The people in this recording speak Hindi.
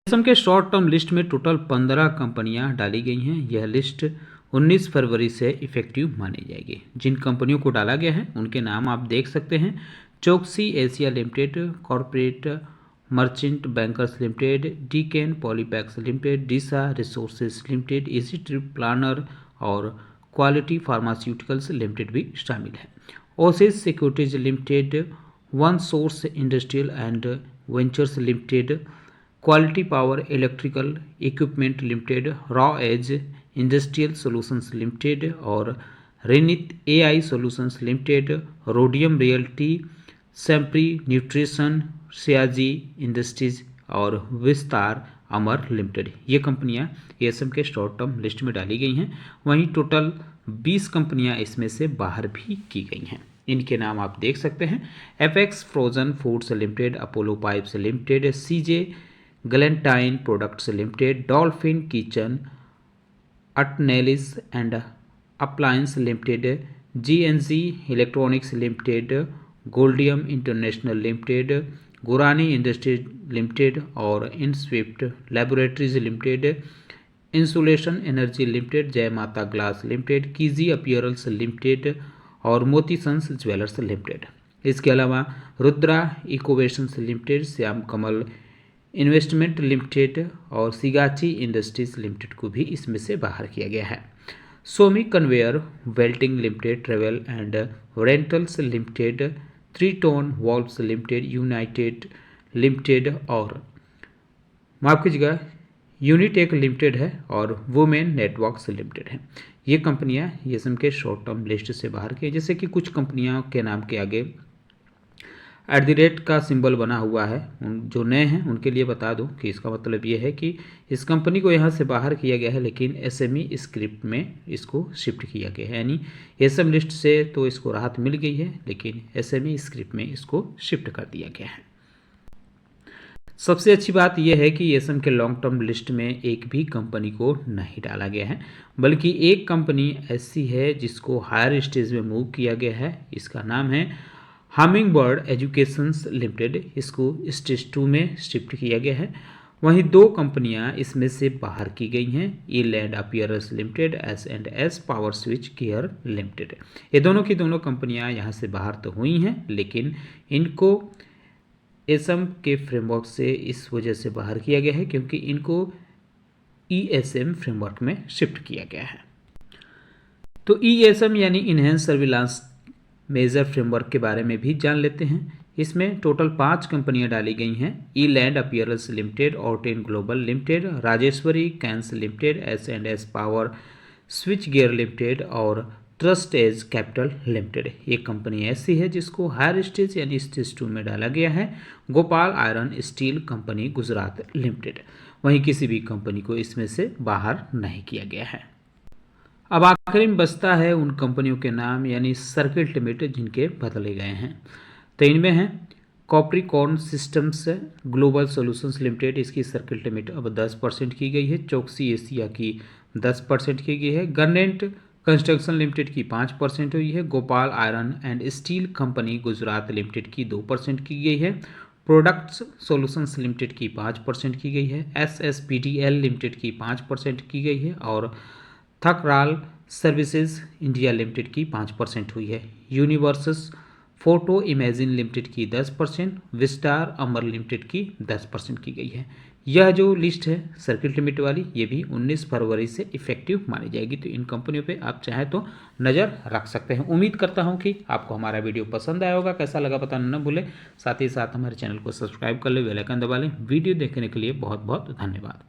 असम के शॉर्ट टर्म लिस्ट में टोटल 15 कंपनियां डाली गई हैं। यह लिस्ट 19 फरवरी से इफेक्टिव मानी जाएगी। जिन कंपनियों को डाला गया है उनके नाम आप देख सकते हैं। Choksi Asia Limited, Corporate Merchant Bankers Limited, डीकेन पॉलीपैक्स लिमिटेड, डीसा Resources Limited, Easy Trip Planner और क्वालिटी फार्मास्यूटिकल्स लिमिटेड भी शामिल है। Oasis Securities Limited, One Source Industrial and Ventures Limited, Quality Power Electrical Equipment Limited, Raw Edge Industrial Solutions Limited और रेनित AI Solutions Limited, Rhodium Realty, Sampre Nutrition, Sayaji Industries और विस्तार अमर लिमिटेड, ये कंपनियां एएसएम के शॉर्ट टर्म लिस्ट में डाली गई हैं। वहीं टोटल 20 कंपनियां इसमें से बाहर भी की गई हैं। इनके नाम आप देख सकते हैं। Apex Frozen Foods Limited, Apollo Pipes Limited, CJ Gelatine Products Limited, Dolphin Kitchen, Utensils and Appliance Limited, GNG Electronics Limited, Goldiam International Limited, Gurani Industries Limited और Inswift Laboratories Limited, Insulation Energy Limited, Jai Mata Glass Limited, कीजी अपीयरल्स लिमिटेड और मोती सन्स ज्वेलर्स लिमिटेड। इसके अलावा Rudra Ecovations Limited, Shyam Kamal Investment Limited और सिगाची इंडस्ट्रीज लिमिटेड को भी इसमें से बाहर किया गया है। Somi Conveyor Belting Limited, Travel and Rentals Limited, Triton Valves Limited, United Limited और माफ कीजिएगा यूनिटेक लिमिटेड है और वुमेन नेटवर्क्स लिमिटेड है। ये कंपनियां एएसएम के शॉर्ट टर्म लिस्ट से बाहर की। जैसे कि कुछ कंपनियों के नाम के आगे @ का सिंबल बना हुआ है। जो नए हैं उनके लिए बता दूं कि इसका मतलब ये है कि इस कंपनी को यहाँ से बाहर किया गया है, लेकिन एसएमई स्क्रिप्ट में इसको शिफ्ट किया गया है। यानी एसएम लिस्ट से तो इसको राहत मिल गई है, लेकिन एसएमई स्क्रिप्ट में इसको शिफ्ट कर दिया गया है। सबसे अच्छी बात यह है कि एएसएम के लॉन्ग टर्म लिस्ट में एक भी कंपनी को नहीं डाला गया है, बल्कि एक कंपनी ऐसी है जिसको हायर स्टेज में मूव किया गया है। इसका नाम है हमिंग बर्ड एजुकेशंस लिमिटेड। इसको स्टेज 2 में शिफ्ट किया गया है। वहीं 2 कंपनियां इसमें से बाहर की गई हैं, E Land Appearance Limited, S&S Power Switch Care Limited. ये दोनों की दोनों कंपनियां यहां से बाहर तो हुई हैं, लेकिन इनको एएसएम के फ्रेमवर्क से इस वजह से बाहर किया गया है क्योंकि इनको ईएसएम फ्रेमवर्क में शिफ्ट किया गया है। तो ईएसएम यानी इनहेंस सर्विलांस मेजर फ्रेमवर्क के बारे में भी जान लेते हैं। इसमें टोटल 5 कंपनियां डाली गई हैं। E Land Appearance Limited, Orten Global Limited, Rajeshwari Cans Limited, S&S Power Switchgear Limited और ट्रस्ट एज कैपिटल लिमिटेड। ये कंपनी ऐसी है जिसको हायर स्टेज यानी स्टेज 2 में डाला गया है। Gopal iron steel company Gujarat limited. वहीं किसी भी कंपनी को इसमें से बाहर नहीं किया गया है। अब आखिरी में बचता है उन कंपनियों के नाम यानी सर्किट लिमिटेड जिनके बदले गए हैं। तो इनमें हैं कॉपरिकॉर्न सिस्टम्स ग्लोबल सॉल्यूशंस लिमिटेड, इसकी सर्किट लिमिट अब 10% की गई है। चौकसी एशिया की 10% की गई है। गवर्नमेंट कंस्ट्रक्शन लिमिटेड की 5% हुई है। Gopal iron and steel company Gujarat limited की 2% की गई है। प्रोडक्ट्स सॉल्यूशंस लिमिटेड की 5% की गई है। SSPDL लिमिटेड की 5% की गई है और थकराल सर्विसेज इंडिया लिमिटेड की 5% हुई है। यूनिवर्सस फोटो इमेजिन लिमिटेड की 10%, विस्टार अमर लिमिटेड की 10% की गई है। यह जो लिस्ट है सर्किट लिमिट वाली, ये भी 19 फरवरी से इफेक्टिव मानी जाएगी। तो इन कंपनियों पे आप चाहें तो नज़र रख सकते हैं। उम्मीद करता हूं कि आपको हमारा वीडियो पसंद आया होगा। कैसा लगा बताना न भूलें। साथ ही साथ हमारे चैनल को सब्सक्राइब कर लें, बेल आइकन दबा लें। वीडियो देखने के लिए बहुत बहुत धन्यवाद।